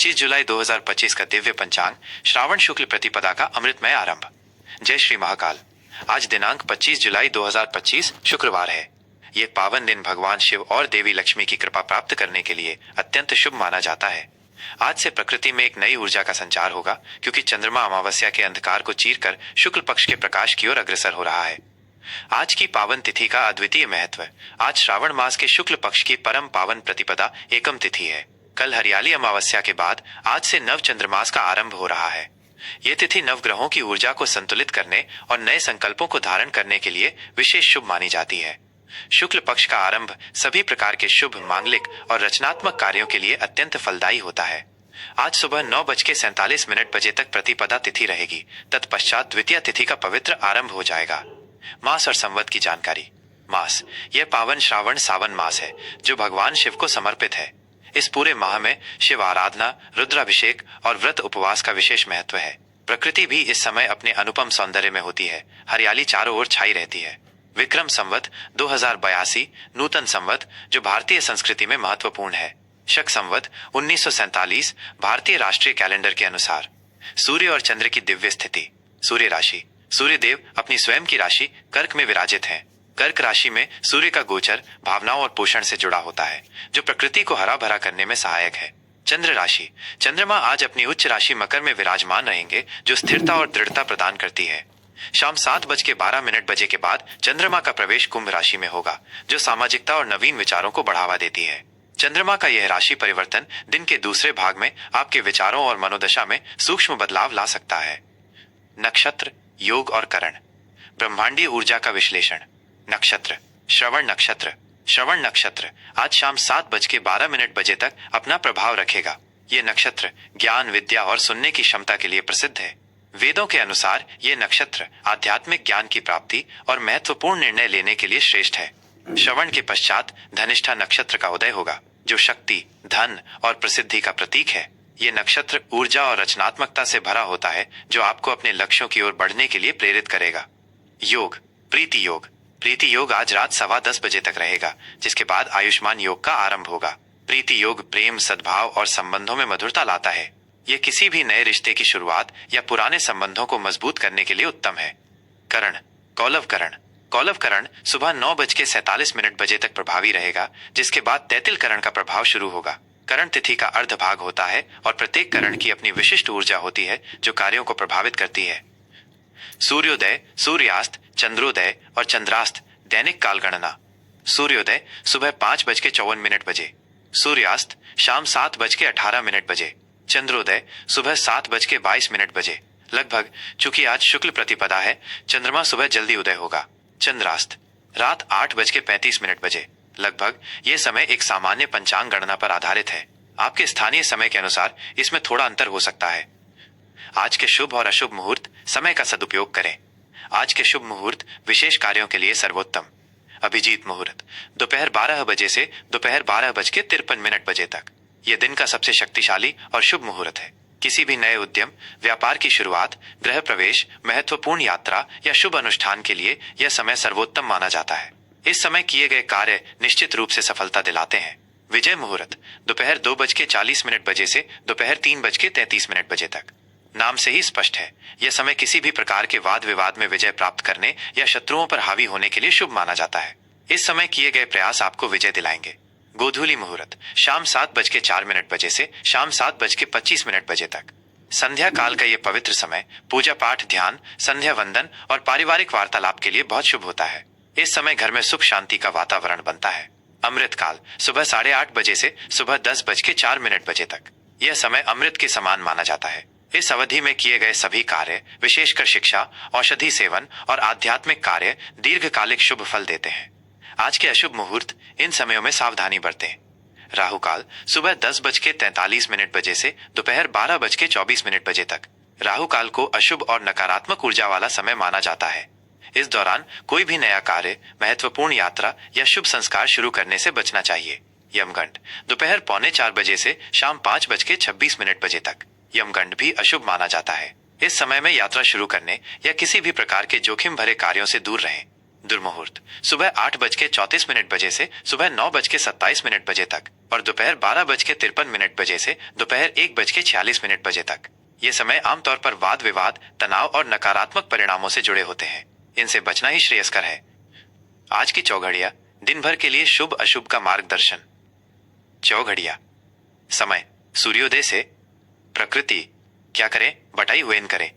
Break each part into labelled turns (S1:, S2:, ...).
S1: 25 जुलाई 2025 का दिव्य पंचांग श्रावण शुक्ल प्रतिपदा का अमृतमय आरंभ। जय श्री महाकाल। आज दिनांक 25 जुलाई 2025 शुक्रवार है। ये पावन दिन भगवान शिव और देवी लक्ष्मी की कृपा प्राप्त करने के लिए अत्यंत शुभ माना जाता है। आज से प्रकृति में एक नई ऊर्जा का संचार होगा, क्योंकि चंद्रमा अमावस्या के अंधकार को चीरकर शुक्ल पक्ष के प्रकाश की ओर अग्रसर हो रहा है। आज की पावन तिथि का अद्वितीय महत्व। आज श्रावण मास के शुक्ल पक्ष की परम पावन प्रतिपदा एकम तिथि है। कल हरियाली अमावस्या के बाद आज से नव चंद्रमास का आरंभ हो रहा है। ये तिथि नवग्रहों की ऊर्जा को संतुलित करने और नए संकल्पों को धारण करने के लिए विशेष शुभ मानी जाती है। शुक्ल पक्ष का आरंभ सभी प्रकार के शुभ, मांगलिक और रचनात्मक कार्यों के लिए अत्यंत फलदायी होता है। आज सुबह 9:47 बजे तक प्रतिपदा तिथि रहेगी। तत्पश्चात द्वितीय तिथि का पवित्र आरंभ हो जाएगा। मास और संवत की जानकारी। मास, यह पावन श्रावण सावन मास है जो भगवान शिव को समर्पित है। इस पूरे माह में शिव आराधना, रुद्राभिषेक और व्रत उपवास का विशेष महत्व है। प्रकृति भी इस समय अपने अनुपम सौंदर्य में होती है। हरियाली चारों ओर छाई रहती है। विक्रम संवत 2082 नूतन संवत जो भारतीय संस्कृति में महत्वपूर्ण है। शक संवत 1947 भारतीय राष्ट्रीय कैलेंडर के अनुसार। सूर्य और चंद्र की दिव्य स्थिति। सूर्य राशि। सूर्यदेव अपनी स्वयं की राशि कर्क में विराजित हैं। कर्क राशि में सूर्य का गोचर भावनाओं और पोषण से जुड़ा होता है, जो प्रकृति को हरा भरा करने में सहायक है। चंद्र राशि। चंद्रमा आज अपनी उच्च राशि मकर में विराजमान रहेंगे, जो स्थिरता और दृढ़ता प्रदान करती है। शाम 7:12 के बाद चंद्रमा का प्रवेश कुंभ राशि में होगा, जो सामाजिकता और नवीन विचारों को बढ़ावा देती है। चंद्रमा का यह राशि परिवर्तन दिन के दूसरे भाग में आपके विचारों और मनोदशा में सूक्ष्म बदलाव ला सकता है। नक्षत्र, योग और करण। ब्रह्मांडीय ऊर्जा का विश्लेषण। नक्षत्र। श्रवण नक्षत्र। श्रवण नक्षत्र आज शाम 7:12 तक अपना प्रभाव रखेगा। ये नक्षत्र ज्ञान, विद्या और सुनने की क्षमता के लिए प्रसिद्ध है। वेदों के अनुसार ये नक्षत्र आध्यात्मिक ज्ञान की प्राप्ति और महत्वपूर्ण निर्णय लेने के लिए श्रेष्ठ है। श्रवण के पश्चात धनिष्ठा नक्षत्र का उदय होगा, जो शक्ति, धन और प्रसिद्धि का प्रतीक है। ये नक्षत्र ऊर्जा और रचनात्मकता से भरा होता है, जो आपको अपने लक्ष्यों की ओर बढ़ने के लिए प्रेरित करेगा। योग। प्रीति योग। प्रीति योग आज रात 10:15 तक रहेगा, जिसके बाद आयुष्मान योग का आरंभ होगा। प्रीति योग प्रेम, सद्भाव और संबंधों में मधुरता लाता है। यह किसी भी नए रिश्ते की शुरुआत या पुराने संबंधों को मजबूत करने के लिए उत्तम है। करण। कौलव करण। कौलव करण सुबह 9:47 तक प्रभावी रहेगा, जिसके बाद तैतिल करण का प्रभाव शुरू होगा। करण तिथि का अर्ध भाग होता है और प्रत्येक करण की अपनी विशिष्ट ऊर्जा होती है, जो कार्यों को प्रभावित करती है। सूर्योदय, सूर्यास्त, चंद्रोदय और चंद्रास्त दैनिक काल गणना। सूर्योदय सुबह 5:54 सूर्यास्त शाम 7:18 चंद्रोदय सुबह 7:22 लगभग। चूंकि आज शुक्ल प्रतिपदा है, चंद्रमा सुबह जल्दी उदय होगा। चंद्रास्त रात 8:35 लगभग। यह समय एक सामान्य पंचांग गणना पर आधारित है। आपके स्थानीय समय के अनुसार इसमें थोड़ा अंतर हो सकता है। आज के शुभ और अशुभ मुहूर्त। समय का सदुपयोग करें। आज के शुभ मुहूर्त विशेष कार्यों के लिए सर्वोत्तम। अभिजीत मुहूर्त दोपहर 12 बजे से दोपहर 12:53 तक। यह दिन का सबसे शक्तिशाली और शुभ मुहूर्त है। किसी भी नए उद्यम, व्यापार की शुरुआत, गृह प्रवेश, महत्वपूर्ण यात्रा या शुभ अनुष्ठान के लिए यह समय सर्वोत्तम माना जाता है। इस समय किए गए कार्य निश्चित रूप से सफलता दिलाते हैं। विजय मुहूर्त दोपहर 2:40 से दोपहर 3:33 तक। नाम से ही स्पष्ट है, यह समय किसी भी प्रकार के वाद विवाद में विजय प्राप्त करने या शत्रुओं पर हावी होने के लिए शुभ माना जाता है। इस समय किए गए प्रयास आपको विजय दिलाएंगे। गोधूली मुहूर्त शाम 7:04 से शाम 7:25 तक। संध्या काल का यह पवित्र समय पूजा पाठ, ध्यान, संध्या वंदन और पारिवारिक वार्तालाप के लिए बहुत शुभ होता है। इस समय घर में सुख शांति का वातावरण बनता है। अमृत काल सुबह 8:30 से सुबह 10:04 तक। यह समय अमृत के समान माना जाता है। इस अवधि में किए गए सभी कार्य, विशेषकर शिक्षा, औषधि सेवन और आध्यात्मिक कार्य दीर्घकालिक शुभ फल देते हैं। आज के अशुभ मुहूर्त। इन समयों में सावधानी बरतें। राहु काल सुबह 10:43 से दोपहर 12:24 तक। राहु काल को अशुभ और नकारात्मक ऊर्जा वाला समय माना जाता है। इस दौरान कोई भी नया कार्य, महत्वपूर्ण यात्रा या शुभ संस्कार शुरू करने से बचना चाहिए। यमगंड दोपहर 3:45 से शाम 5:26 तक। यमगंड भी अशुभ माना जाता है। इस समय में यात्रा शुरू करने या किसी भी प्रकार के जोखिम भरे कार्यों से दूर रहें। दुर्मुहूर्त सुबह 8:34 बजे से सुबह 9:27 बजे तक और दोपहर 12:53 बजे से दोपहर 1:46 बजे तक। ये समय आमतौर पर वाद विवाद, तनाव और नकारात्मक परिणामों से जुड़े होते हैं। इनसे बचना ही श्रेयस्कर है। आज की चौघड़िया दिन भर के लिए शुभ अशुभ का मार्गदर्शन। चौघड़िया समय सूर्योदय से प्रकृति क्या करें, बटाई हुएन करें।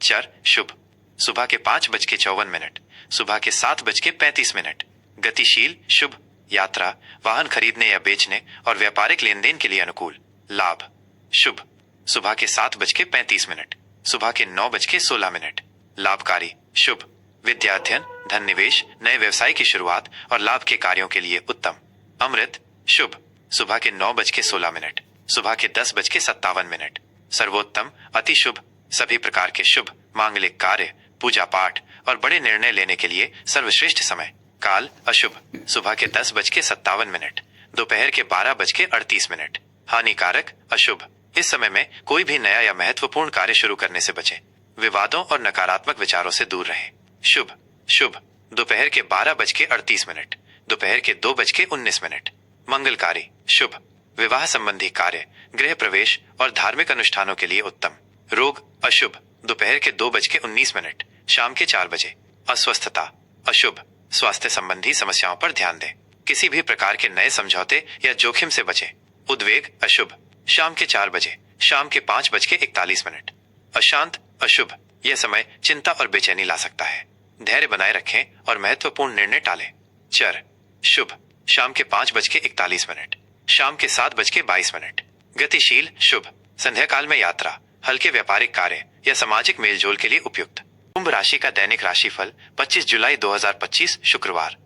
S1: चर शुभ सुबह के 5:54, सुबह के 7:35। गतिशील शुभ यात्रा, वाहन खरीदने या बेचने और व्यापारिक लेन देन के लिए अनुकूल। लाभ शुभ सुबह के 7:35, सुबह के 9:16। लाभकारी शुभ विद्याध्ययन, धन निवेश, नए व्यवसाय की शुरुआत और लाभ के कार्यों के लिए उत्तम। अमृत शुभ सुबह के 9:16, सुबह के 10:57। सर्वोत्तम अति शुभ सभी प्रकार के शुभ मांगलिक कार्य, पूजा पाठ और बड़े निर्णय लेने के लिए सर्वश्रेष्ठ समय। काल अशुभ सुबह के 10:57, दोपहर के 12:38। हानिकारक अशुभ इस समय में कोई भी नया या महत्वपूर्ण कार्य शुरू करने से बचें। विवादों और नकारात्मक विचारों से दूर रहें। शुभ शुभ दोपहर के 12:38, दोपहर के 2:19। मंगलकारी शुभ विवाह संबंधी कार्य, गृह प्रवेश और धार्मिक अनुष्ठानों के लिए उत्तम। रोग अशुभ दोपहर के 2:19, शाम के 4 बजे। अस्वस्थता अशुभ स्वास्थ्य संबंधी समस्याओं पर ध्यान दें। किसी भी प्रकार के नए समझौते या जोखिम से बचें। उद्वेग अशुभ शाम के 4 बजे, शाम के 5:41। अशांत अशुभ यह समय चिंता और बेचैनी ला सकता है। धैर्य बनाए रखें और महत्वपूर्ण निर्णय टालें। चर शुभ शाम के 5:41, शाम के 7:22। गतिशील शुभ संध्या काल में यात्रा, हल्के व्यापारिक कार्य या सामाजिक मेलजोल के लिए उपयुक्त। कुंभ राशि का दैनिक राशिफल 25 जुलाई 2025 शुक्रवार।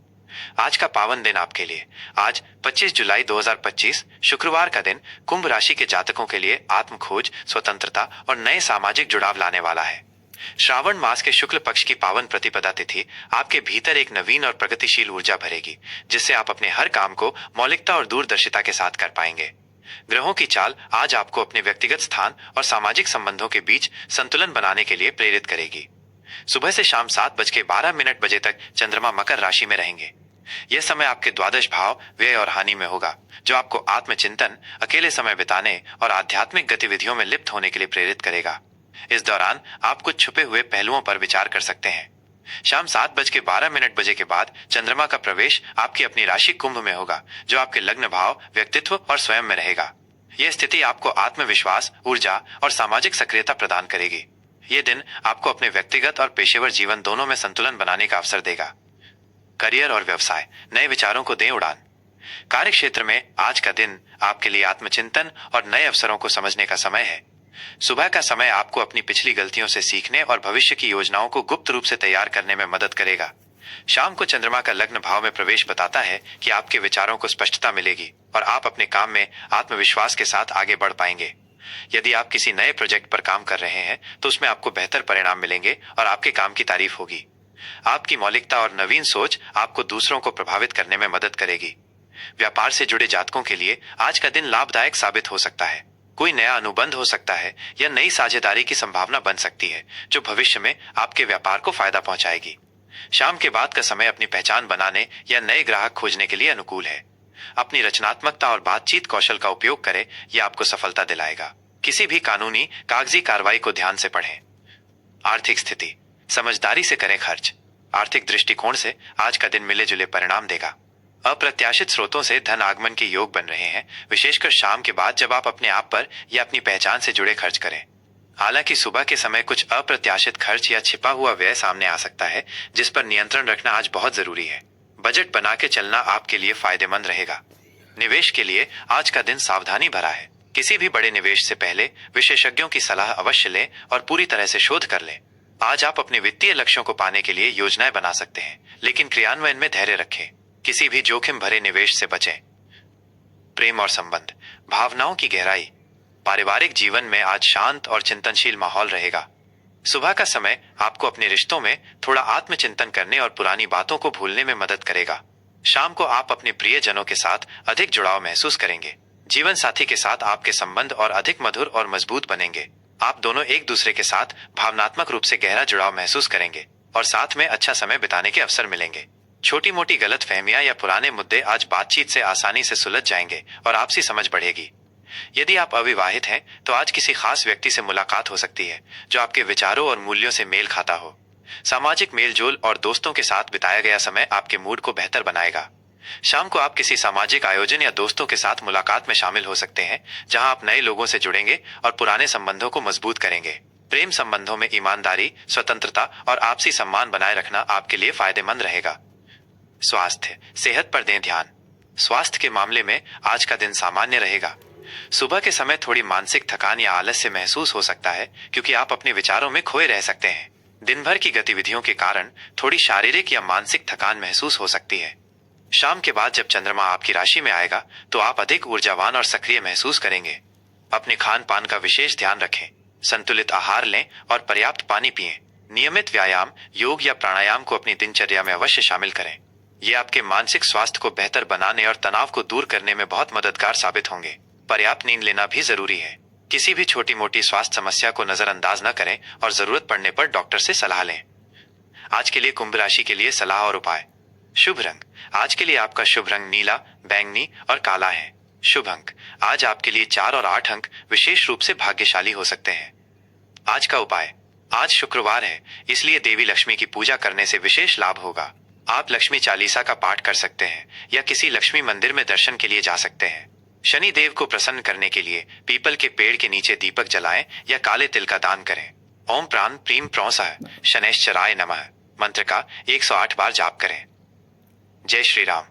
S1: आज का पावन दिन आपके लिए। आज 25 जुलाई 2025 शुक्रवार का दिन कुंभ राशि के जातकों के लिए आत्मखोज, स्वतंत्रता और नए सामाजिक जुड़ाव लाने वाला है। श्रावण मास के शुक्ल पक्ष की पावन प्रतिपदा तिथि आपके भीतर एक नवीन और प्रगतिशील ऊर्जा भरेगी, जिससे आप अपने हर काम को मौलिकता और दूरदर्शिता के साथ कर पाएंगे। ग्रहों की चाल आज आपको अपने व्यक्तिगत स्थान और सामाजिक संबंधों के बीच संतुलन बनाने के लिए प्रेरित करेगी। सुबह से शाम 7:12 बजे तक चंद्रमा मकर राशि में रहेंगे। यह समय आपके द्वादश भाव व्यय और हानि में होगा, जो आपको आत्मचिंतन, अकेले समय बिताने और आध्यात्मिक गतिविधियों में लिप्त होने के लिए प्रेरित करेगा। इस दौरान आप कुछ छुपे हुए पहलुओं पर विचार कर सकते हैं। शाम 7:12 बजे के बाद चंद्रमा का प्रवेश आपकी अपनी राशि कुंभ में होगा, जो आपके लग्न भाव, व्यक्तित्व और स्वयं में रहेगा। यह स्थिति आपको आत्मविश्वास, ऊर्जा और सामाजिक सक्रियता प्रदान करेगी। ये दिन आपको अपने व्यक्तिगत और पेशेवर जीवन दोनों में संतुलन बनाने का अवसर देगा। करियर और व्यवसाय नए विचारों को दें उड़ान। कार्य क्षेत्र में आज का दिन आपके लिए आत्मचिंतन और नए अवसरों को समझने का समय है। सुबह का समय आपको अपनी पिछली गलतियों से सीखने और भविष्य की योजनाओं को गुप्त रूप से तैयार करने में मदद करेगा। शाम को चंद्रमा का लग्न भाव में प्रवेश बताता है कि आपके विचारों को स्पष्टता मिलेगी और आप अपने काम में आत्मविश्वास के साथ आगे बढ़ पाएंगे। यदि आप किसी नए प्रोजेक्ट पर काम कर रहे हैं तो उसमें आपको बेहतर परिणाम मिलेंगे और आपके काम की तारीफ होगी। आपकी मौलिकता और नवीन सोच आपको दूसरों को प्रभावित करने में मदद करेगी। व्यापार से जुड़े जातकों के लिए आज का दिन लाभदायक साबित हो सकता है। कोई नया अनुबंध हो सकता है या नई साझेदारी की संभावना बन सकती है, जो भविष्य में आपके व्यापार को फायदा पहुंचाएगी। शाम के बाद का समय अपनी पहचान बनाने या नए ग्राहक खोजने के लिए अनुकूल है। अपनी रचनात्मकता और बातचीत कौशल का उपयोग करें, यह आपको सफलता दिलाएगा। किसी भी कानूनी कागजी कार्रवाई को ध्यान से पढ़ें। आर्थिक स्थिति समझदारी से करें खर्च। आर्थिक दृष्टिकोण से आज का दिन मिले जुले परिणाम देगा। अप्रत्याशित स्रोतों से धन आगमन के योग बन रहे हैं, विशेषकर शाम के बाद जब आप अपने आप पर या अपनी पहचान से जुड़े खर्च करें। हालांकि सुबह के समय कुछ अप्रत्याशित खर्च या छिपा हुआ व्यय सामने आ सकता है, जिस पर नियंत्रण रखना आज बहुत जरूरी है। बजट बना के चलना आपके लिए फायदेमंद रहेगा। निवेश के लिए आज का दिन सावधानी भरा है। किसी भी बड़े निवेश से पहले विशेषज्ञों की सलाह अवश्य लें और पूरी तरह से शोध कर लें। आज आप अपने वित्तीय लक्ष्यों को पाने के लिए योजनाएं बना सकते हैं, लेकिन क्रियान्वयन में धैर्य रखें। किसी भी जोखिम भरे निवेश से बचें। प्रेम और संबंध भावनाओं की गहराई। पारिवारिक जीवन में आज शांत और चिंतनशील माहौल रहेगा। सुबह का समय आपको अपने रिश्तों में थोड़ा आत्मचिंतन करने और पुरानी बातों को भूलने में मदद करेगा। शाम को आप अपने प्रियजनों के साथ अधिक जुड़ाव महसूस करेंगे। जीवन साथी के साथ आपके संबंध और अधिक मधुर और मजबूत बनेंगे। आप दोनों एक दूसरे के साथ भावनात्मक रूप से गहरा जुड़ाव महसूस करेंगे। और साथ में अच्छा समय बिताने के अवसर मिलेंगे। छोटी मोटी गलत फहमियां या पुराने मुद्दे आज बातचीत से आसानी से सुलझ जाएंगे और आपसी समझ बढ़ेगी। यदि आप अविवाहित हैं तो आज किसी खास व्यक्ति से मुलाकात हो सकती है जो आपके विचारों और मूल्यों से मेल खाता हो। सामाजिक मेलजोल और दोस्तों के साथ बिताया गया समय आपके मूड को बेहतर बनाएगा। शाम को आप किसी सामाजिक आयोजन या दोस्तों के साथ मुलाकात में शामिल हो सकते हैं जहां आप नए लोगों से जुड़ेंगे और पुराने संबंधों को मजबूत करेंगे। प्रेम संबंधों में ईमानदारी, स्वतंत्रता और आपसी सम्मान बनाए रखना आपके लिए फायदेमंद रहेगा। स्वास्थ्य, सेहत पर दें ध्यान। स्वास्थ्य के मामले में आज का दिन सामान्य रहेगा। सुबह के समय थोड़ी मानसिक थकान या आलस्य महसूस हो सकता है क्योंकि आप अपने विचारों में खोए रह सकते हैं। दिन भर की गतिविधियों के कारण थोड़ी शारीरिक या मानसिक थकान महसूस हो सकती है। शाम के बाद जब चंद्रमा आपकी राशि में आएगा तो आप अधिक ऊर्जावान और सक्रिय महसूस करेंगे। अपने खान पान का विशेष ध्यान रखें, संतुलित आहार लें और पर्याप्त पानी पिएं। नियमित व्यायाम, योग या प्राणायाम को अपनी दिनचर्या में अवश्य शामिल करें। ये आपके मानसिक स्वास्थ्य को बेहतर बनाने और तनाव को दूर करने में बहुत मददगार साबित होंगे। पर्याप्त नींद लेना भी जरूरी है। किसी भी छोटी मोटी स्वास्थ्य समस्या को नजरअंदाज न करें और जरूरत पड़ने पर डॉक्टर से सलाह लें। आज के लिए कुंभ राशि के लिए सलाह और उपाय। शुभ रंग, आज के लिए आपका शुभ रंग नीला, बैंगनी और काला है। शुभ अंक, आज आपके लिए 4 और 8 अंक विशेष रूप से भाग्यशाली हो सकते हैं। आज का उपाय, आज शुक्रवार है इसलिए देवी लक्ष्मी की पूजा करने से विशेष लाभ होगा। आप लक्ष्मी चालीसा का पाठ कर सकते हैं या किसी लक्ष्मी मंदिर में दर्शन के लिए जा सकते हैं। शनि देव को प्रसन्न करने के लिए पीपल के पेड़ के नीचे दीपक जलाएं या काले तिल का दान करें। ओम प्राण प्रीम प्रोसः शनैश्चराय नमः मंत्र का 108 बार जाप करें। जय श्री राम।